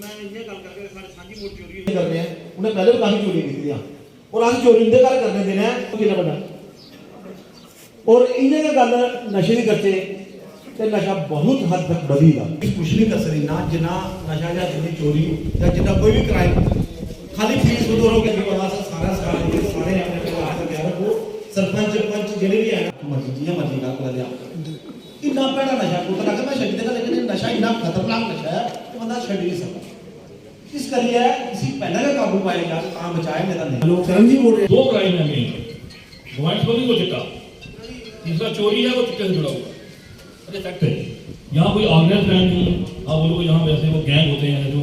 कर रहे हैं उन्हें पहले भी काफी चोरी की थी और आज चोरी इनके घर करने देना है तो कितना बड़ा और इन्हें गल नशे की करते ते नशा बहुत हद तक बढ़ेगा कुछ नहीं कर सकती ना जिना नशा या जितनी चोरी या जितना कोई भी क्राइम खाली फीस वसूलों के सारा सारे अपने परिवार का क्या वो सरपंच पंच जिले भी है मर्जी का कर लिया इतना बड़ा नशा को तो लगा मैं छड़ देगा लेकिन नशा इतना खतरनाक नशा है कि बंदा छड़ नहीं सकता इस करिए किसी पहले का काबू पाएगा काम बचाए मेरा नहीं लोग शरण जी बोल रहे दो क्राइम है मेन मोबाइल चोरी को चिट्टा तीसरा चोरी है वो चिट्टे से जुड़ा हुआ अरे फैक्ट है यहाँ कोई ऑर्गेनाइज क्राइम नहीं आप बोलो यहाँ वैसे वो गैंग होते हैं जो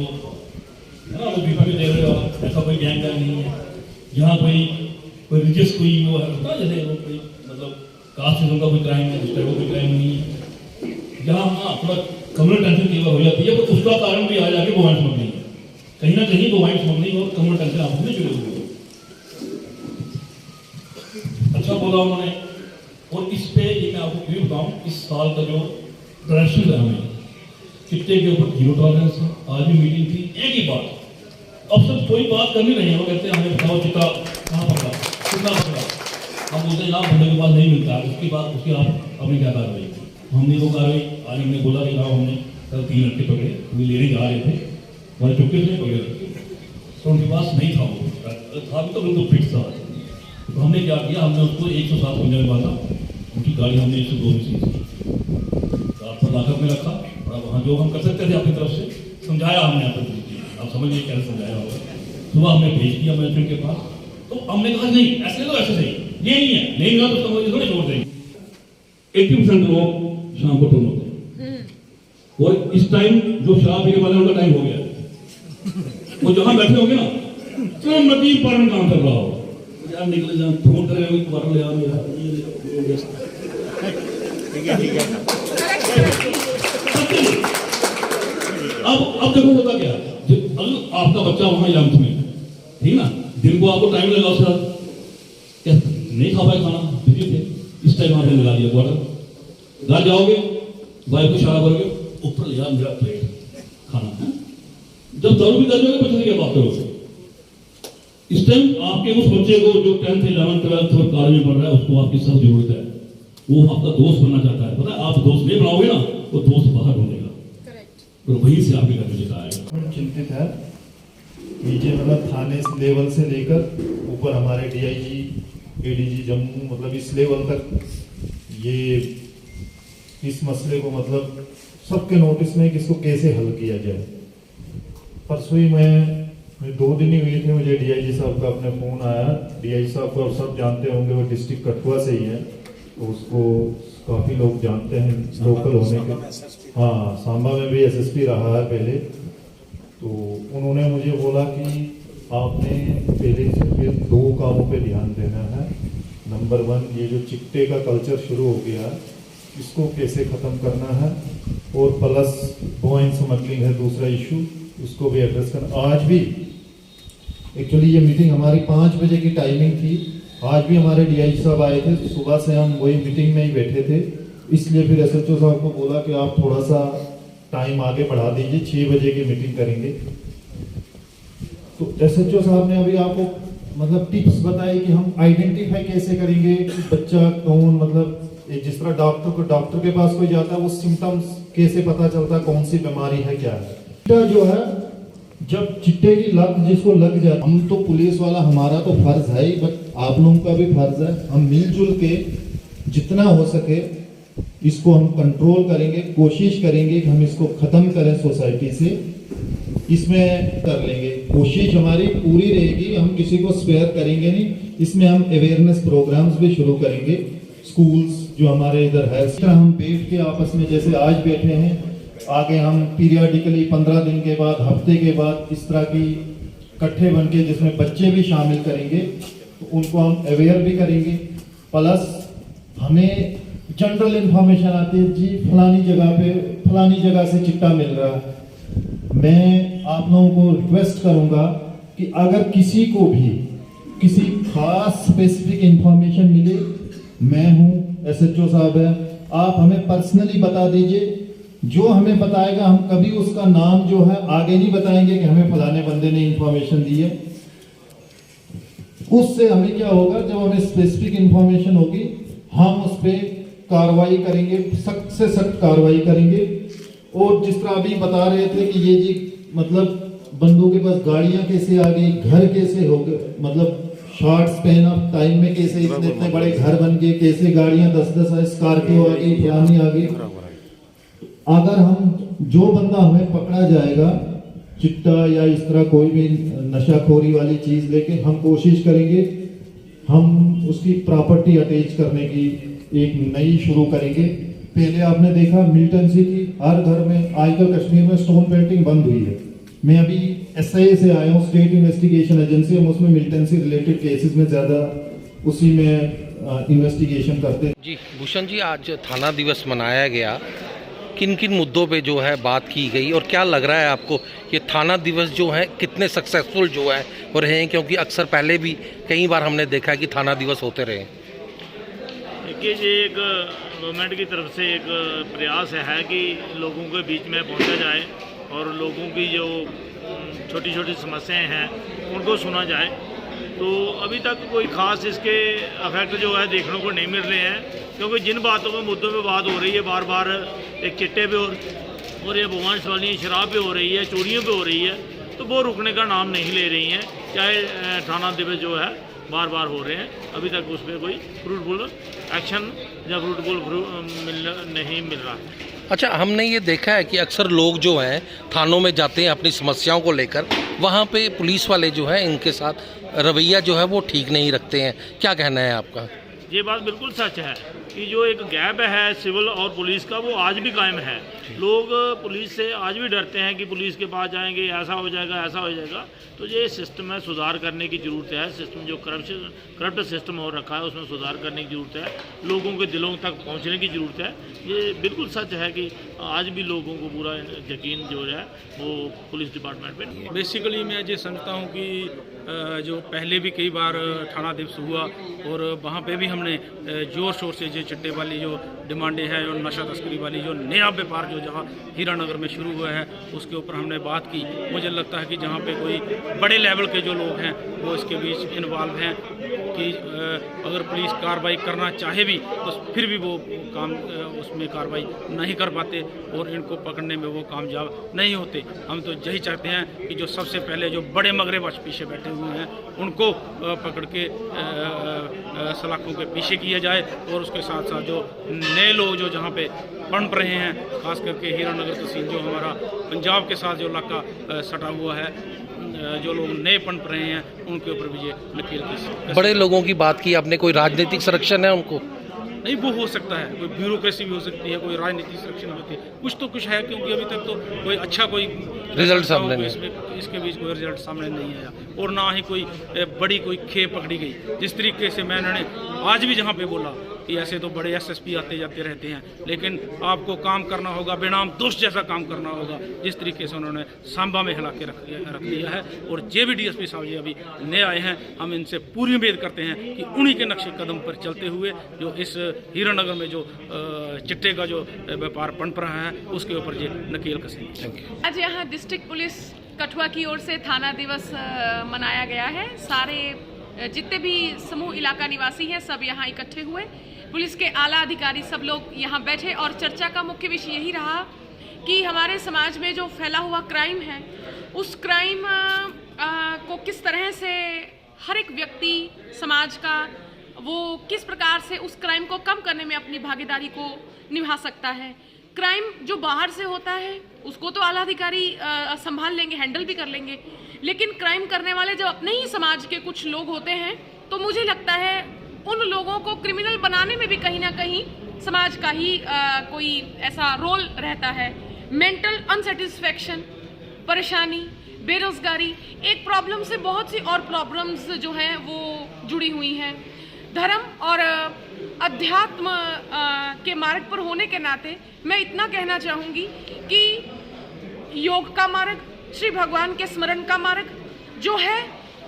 है ना वो बीपा भी देख रहे हो ऐसा कोई गैंग नहीं है यहाँ कोई रिलीजियस कोई वो है ना जैसे वो कोई मतलब कास्टिज्म का कोई क्राइम है उस टाइप का कोई क्राइम नहीं है यहाँ हाँ थोड़ा कम्युनल टेंशन की हो जाती है पर उसका कारण भी आ जाके मोबाइल स्मगलिंग है कहीं ना कहीं मोबाइल स्मगलिंग और कम्युनल टेंशन आपस में जुड़े हुए अच्छा बोला उन्होंने और इस पे ये मैं आपको क्यों बताऊं इस साल का जो डायरेक्शन है हमें चिट्टे के ऊपर जीरो टॉलरेंस है आज भी मीटिंग थी एक ही बात अब सब कोई बात करनी नहीं है वो कहते हैं हमें बताओ चिट्टा कहाँ पकड़ा कितना पकड़ा हम बोलते हैं बंदे के पास नहीं मिलता उसके बाद उसकी आप हमने क्या कार्रवाई की हमने वो कार्रवाई आज हमने बोला कि हाँ हमने कल 3 लड़के पकड़े वो लेने जा रहे थे हमारे चुपके से पकड़े तो उनके पास नहीं था वो था भी तो बिल्कुल फिक्स था तो हमने क्या किया हमने उसको 107 पंजा में बांधा उनकी गाड़ी हमने 102 में सीज की 7 लाख में रखा और वहाँ जो हम कर सकते थे अपनी तरफ से समझाया हमने आप समझिए कैसे समझाया होगा सुबह हमने भेज दिया मैनेजमेंट के पास तो हमने कहा नहीं ऐसे तो ऐसे सही ये नहीं है नहीं मिला तो समझ थोड़े छोड़ देंगे 80% लोग शाम को टर्न होते हैं और इस टाइम जो शराब पीने वाले उनका टाइम हो गया वो जहां बैठे होंगे ना तो मतीब पर काम कर रहा हो यार निकले जाओ फोन करे दोबारा ले आओ मेरा ठीक है अब देखो होता क्या अगर आपका बच्चा वहां 11th में ठीक ना दिन को आपको टाइम लगा सर क्या नहीं खा पाए खाना बिजी थे इस टाइम आपने लगा दिया क्वार्टर घर जाओगे वाइफ को इशारा करोगे ऊपर ले जाओ मेरा प्लेट खाना है जब दारू भी कर लोगे बच्चे से क्या बात करोगे इस टाइम आपके उस बच्चे को जो 10th 11th 12th और कॉलेज में पढ़ रहा है उसको आपकी सब जरूरत है वो आपका दोस्त बनना चाहता है पता है आप दोस्त नहीं बनाओगे ना वो दोस्त बाहर ढूंढेगा और वहीं से आपके घर में लेकर आएगा चिंतित है नीचे मतलब थाने लेवल से लेकर ऊपर हमारे डीआईजी एडीजी जम्मू मतलब इस लेवल तक ये इस मसले को मतलब सबके नोटिस में कि इसको कैसे हल किया जाए परसों ही मैं 2 दिन ही हुए थे मुझे डीआईजी साहब का अपने फोन आया डीआईजी साहब को सब जानते होंगे वो डिस्ट्रिक्ट कठुआ से ही है तो उसको काफी लोग जानते हैं लोकल होने के हाँ सांबा में भी एसएसपी रहा है पहले तो उन्होंने मुझे बोला कि आपने पहले से फिर 2 कामों पे ध्यान देना है नंबर 1 ये जो चिट्टे का कल्चर शुरू हो गया इसको कैसे ख़त्म करना है और प्लस बॉइंग स्मगलिंग है दूसरा इशू उसको भी एड्रेस करना आज भी एक्चुअली ये मीटिंग हमारी 5 बजे की टाइमिंग थी आज भी हमारे डीआईजी साहब आए थे सुबह से हम वही मीटिंग में ही बैठे थे इसलिए फिर एसएचओ साहब को बोला कि आप थोड़ा सा टाइम आगे बढ़ा दीजिए 6 बजे की मीटिंग करेंगे तो एसएचओ साहब ने अभी आपको मतलब टिप्स बताई कि हम आइडेंटिफाई कैसे करेंगे कि बच्चा कौन मतलब जिस तरह डॉक्टर के पास कोई जाता है वो सिम्टम्स कैसे पता चलता है कौन सी बीमारी है क्या है जो है जब चिट्टे की लत जिसको लग जाए हम तो पुलिस वाला हमारा तो फर्ज है ही बट आप लोगों का भी फर्ज है हम मिलजुल के जितना हो सके इसको हम कंट्रोल करेंगे कोशिश करेंगे कि हम इसको खत्म करें सोसाइटी से इसमें कर लेंगे कोशिश हमारी पूरी रहेगी हम किसी को स्पेयर करेंगे नहीं इसमें हम अवेयरनेस प्रोग्राम्स भी शुरू करेंगे स्कूल्स जो हमारे इधर है हम बैठ के आपस में जैसे आज बैठे हैं आगे हम पीरियडिकली 15 दिन के बाद हफ्ते के बाद इस तरह की इकट्ठे बन के जिसमें बच्चे भी शामिल करेंगे तो उनको हम अवेयर भी करेंगे प्लस हमें जनरल इंफॉर्मेशन आती है जी फलानी जगह से चिट्टा मिल रहा है मैं आप लोगों को रिक्वेस्ट करूंगा कि अगर किसी को भी किसी खास स्पेसिफिक इंफॉर्मेशन मिले मैं हूं एसएचओ साहब है आप हमें पर्सनली बता दीजिए जो हमें बताएगा, हम कभी उसका नाम जो है आगे नहीं बताएंगे कि हमें फलाने बंदे ने इंफॉर्मेशन दी है। उससे हमें क्या होगा, जब हमें स्पेसिफिक इंफॉर्मेशन होगी हम उस पर कार्रवाई करेंगे, सख्त से सख्त कार्रवाई करेंगे। और जिस तरह अभी बता रहे थे कि ये जी मतलब बंदों के पास गाड़ियां कैसे आ गई, घर कैसे हो गए, मतलब शॉर्ट स्पेन ऑफ टाइम में कैसे इतने बड़े घर बन गए, कैसे गाड़ियां 10-10 स्कॉर्पियो आ गई, फलानी आ गई। अगर हम जो बंदा हमें पकड़ा जाएगा चिट्टा या इस तरह कोई भी नशाखोरी वाली चीज लेके, हम कोशिश करेंगे हम उसकी प्रॉपर्टी अटैच करने की एक नई शुरू करेंगे। पहले आपने देखा मिलिटेंसी की हर घर में, आजकल कश्मीर में स्टोन पेल्टिंग बंद हुई है। मैं अभी एसआईए से आया हूँ, स्टेट इन्वेस्टिगेशन एजेंसी, हम उसमें मिलिटेंसी रिलेटेड केसेस में ज़्यादा उसी में इन्वेस्टिगेशन करते हैं। जी भूषण जी, आज थाना दिवस मनाया गया, किन किन मुद्दों पे जो है बात की गई और क्या लग रहा है आपको ये थाना दिवस जो है कितने सक्सेसफुल जो है हो रहे हैं, क्योंकि अक्सर पहले भी कई बार हमने देखा है कि थाना दिवस होते रहे। देखिए, ये एक गवर्नमेंट की तरफ से एक प्रयास है कि लोगों के बीच में पहुंचा जाए और लोगों की जो छोटी छोटी समस्याएं हैं उनको सुना जाए। तो अभी तक कोई ख़ास इसके इफेक्ट जो है देखने को नहीं मिल रहे हैं, क्योंकि जिन बातों पे मुद्दों पे बात हो रही है बार बार, एक चिट्टे पे और ये भगवान वाली शराब पे हो रही है, चोरियों पे हो रही है, तो वो रुकने का नाम नहीं ले रही हैं। चाहे थाना दिवस जो है बार बार हो रहे हैं, अभी तक उस पर कोई फ्रूटफुल एक्शन या फ्रूटफुल नहीं मिल रहा है। अच्छा, हमने ये देखा है कि अक्सर लोग जो हैं थानों में जाते हैं अपनी समस्याओं को लेकर, वहाँ पे पुलिस वाले जो है इनके साथ रवैया जो है वो ठीक नहीं रखते हैं, क्या कहना है आपका? ये बात बिल्कुल सच है कि जो एक गैप है सिविल और पुलिस का, वो आज भी कायम है। लोग पुलिस से आज भी डरते हैं कि पुलिस के पास जाएंगे ऐसा हो जाएगा, ऐसा हो जाएगा। तो ये सिस्टम में सुधार करने की ज़रूरत है। सिस्टम जो करप्ट सिस्टम हो रखा है उसमें सुधार करने की ज़रूरत है। लोगों के दिलों तक पहुंचने की ज़रूरत है। ये बिल्कुल सच है कि आज भी लोगों को पूरा यकीन जो है वो पुलिस डिपार्टमेंट पे। बेसिकली मैं ये समझता हूँ कि जो पहले भी कई बार थाना दिवस हुआ और वहाँ पे भी हमने ज़ोर शोर से जो चिट्टे वाली जो डिमांडें हैं और नशा तस्करी वाली जो नया व्यापार जो जहाँ हीरानगर में शुरू हुआ है उसके ऊपर हमने बात की। मुझे लगता है कि जहाँ पे कोई बड़े लेवल के जो लोग हैं वो इसके बीच इन्वॉल्व हैं कि अगर पुलिस कार्रवाई करना चाहे भी तो फिर भी वो काम उसमें कार्रवाई नहीं कर पाते और इनको पकड़ने में वो कामयाब नहीं होते। हम तो यही चाहते हैं कि जो सबसे पहले जो बड़े मगरमच्छ पीछे बैठे हुए हैं उनको पकड़ के सलाखों के पीछे किया जाए और उसके साथ साथ जो नए लोग जो जहाँ पे पनप रहे हैं, खास करके हीरानगर तहसील जो हमारा पंजाब के साथ जो इलाका सटा हुआ है, जो लोग नए पनप रहे हैं उनके ऊपर भी ये नकेल की। बड़े लोगों की बात की आपने, कोई राजनीतिक संरक्षण है उनको? नहीं, वो हो सकता है, कोई ब्यूरोक्रेसी भी हो सकती है, कोई राजनीतिक संरक्षण होती है, कुछ तो कुछ है, क्योंकि अभी तक तो कोई अच्छा कोई रिजल्ट सामने नहीं, इसके बीच कोई रिजल्ट सामने नहीं आया और ना ही कोई बड़ी कोई खेप पकड़ी गई। जिस तरीके से मैंने आज भी जहाँ पे बोला कि ऐसे तो बड़े एसएसपी आते जाते रहते हैं, लेकिन आपको काम करना होगा, बेनाम दोष जैसा काम करना होगा। जिस तरीके से उन्होंने सांबा में हिला के रख दिया है और जे भी डीएसपी साहब जी अभी नए आए हैं, हम इनसे पूरी उम्मीद करते हैं कि उन्हीं के नक्शे कदम पर चलते हुए जो इस हीरानगर में जो चिट्टे का जो व्यापार पनप रहा है उसके ऊपर ये नकेल कसेंगे। आज यहाँ डिस्ट्रिक्ट पुलिस कठुआ की ओर से थाना दिवस मनाया गया है। सारे जितने भी समूह इलाका निवासी हैं सब यहाँ इकट्ठे हुए, पुलिस के आला अधिकारी सब लोग यहाँ बैठे और चर्चा का मुख्य विषय यही रहा कि हमारे समाज में जो फैला हुआ क्राइम है उस क्राइम को किस तरह से हर एक व्यक्ति समाज का वो किस प्रकार से उस क्राइम को कम करने में अपनी भागीदारी को निभा सकता है। क्राइम जो बाहर से होता है उसको तो आला अधिकारी संभाल लेंगे, हैंडल भी कर लेंगे, लेकिन क्राइम करने वाले जब अपने ही समाज के कुछ लोग होते हैं तो मुझे लगता है उन लोगों को क्रिमिनल बनाने में भी कहीं ना कहीं समाज का ही कोई ऐसा रोल रहता है। मेंटल अनसेटिस्फैक्शन, परेशानी, बेरोजगारी एक प्रॉब्लम से बहुत सी और प्रॉब्लम्स जो हैं वो जुड़ी हुई हैं। धर्म और अध्यात्म के मार्ग पर होने के नाते मैं इतना कहना चाहूँगी कि योग का मार्ग, श्री भगवान के स्मरण का मार्ग जो है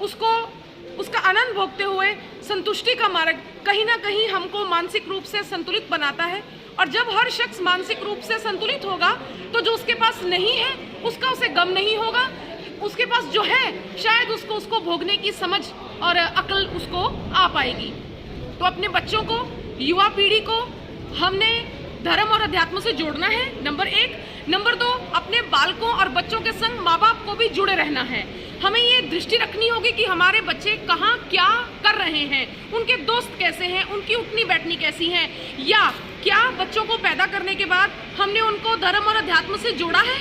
उसका आनंद भोगते हुए संतुष्टि का मार्ग कहीं ना कहीं हमको मानसिक रूप से संतुलित बनाता है और जब हर शख्स मानसिक रूप से संतुलित होगा तो जो उसके पास नहीं है उसका उसे गम नहीं होगा, उसके पास जो है शायद उसको भोगने की समझ और अक्ल उसको आ पाएगी। तो अपने बच्चों को, युवा पीढ़ी को हमने धर्म और अध्यात्म से जोड़ना है, नंबर 1। नंबर 2, अपने बालकों और बच्चों के संग माँ बाप को भी जुड़े रहना है। हमें ये दृष्टि रखनी होगी कि हमारे बच्चे कहाँ क्या कर रहे हैं, उनके दोस्त कैसे हैं, उनकी उठनी बैठनी कैसी है, या क्या बच्चों को पैदा करने के बाद हमने उनको धर्म और अध्यात्म से जोड़ा है,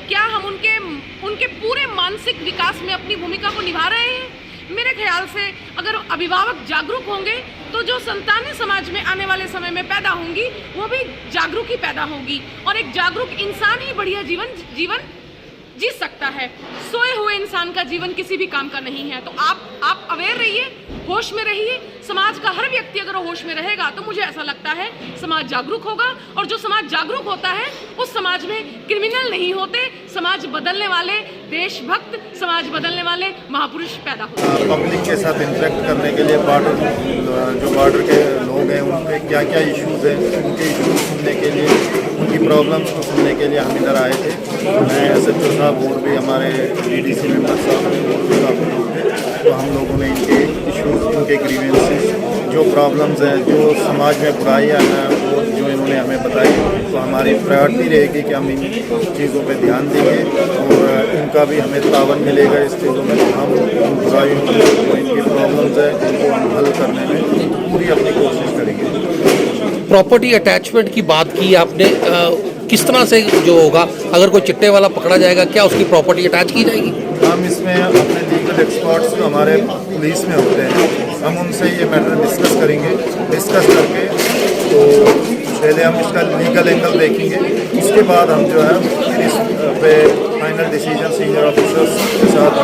क्या हम उनके पूरे मानसिक विकास में अपनी भूमिका को निभा रहे हैं। मेरे ख्याल से अगर अभिभावक जागरूक होंगे तो जो संतानें समाज में आने वाले समय में पैदा होंगी वो भी जागरूक ही पैदा होगी, और एक जागरूक इंसान ही बढ़िया जीवन जी सकता है। सोए हुए इंसान का जीवन किसी भी काम का नहीं है। तो आप अवेयर रहिए, होश में रहिए। समाज का हर व्यक्ति अगर होश में रहेगा तो मुझे ऐसा लगता है समाज जागरूक होगा, और जो समाज जागरूक होता है उस समाज में क्रिमिनल नहीं होते, समाज बदलने वाले, देशभक्त, समाज बदलने वाले महापुरुष पैदा होते हैं। पब्लिक के साथ इंटरेक्ट करने के लिए बॉर्डर के लोग हैं उन पे क्या क्या इश्यूज़ हैं, उनके इश्यूज सुनने के लिए, उनकी प्रॉब्लम्स को सुनने के लिए हम इधर आए थे। मैं SHO साहब और भी हमारे DDC मेंबर साहब और भी काफ़ी लोग थे, तो हम लोगों ने इनके इश्यूज़, इनके ग्रीवेंसेस, जो प्रॉब्लम्स हैं, जो समाज में बुराइयाँ हैं, वो जो इन्होंने हमें बताई, तो हमारी प्रायोरिटी रहेगी कि हम इन चीज़ों पे ध्यान देंगे और इनका भी हमें तावन मिलेगा इस चीज़ों में। हम इन बुराइयों को, जो इनकी प्रॉब्लम्स हैं, उनको हम हल करने में पूरी अपनी कोशिश करेंगे। प्रॉपर्टी अटैचमेंट की बात की आपने, किस तरह से जो होगा, अगर कोई चिट्टे वाला पकड़ा जाएगा क्या उसकी प्रॉपर्टी अटैच की जाएगी? हम इसमें अपने लीगल एक्सपर्ट्स जो हमारे पुलिस में होते हैं, हम उनसे ये मैटर डिस्कस करेंगे। डिस्कस करके तो पहले हम इसका लीगल एंगल देखेंगे, उसके बाद हम जो है फिर इस पे फाइनल डिसीजन सीनियर ऑफिसर्स के साथ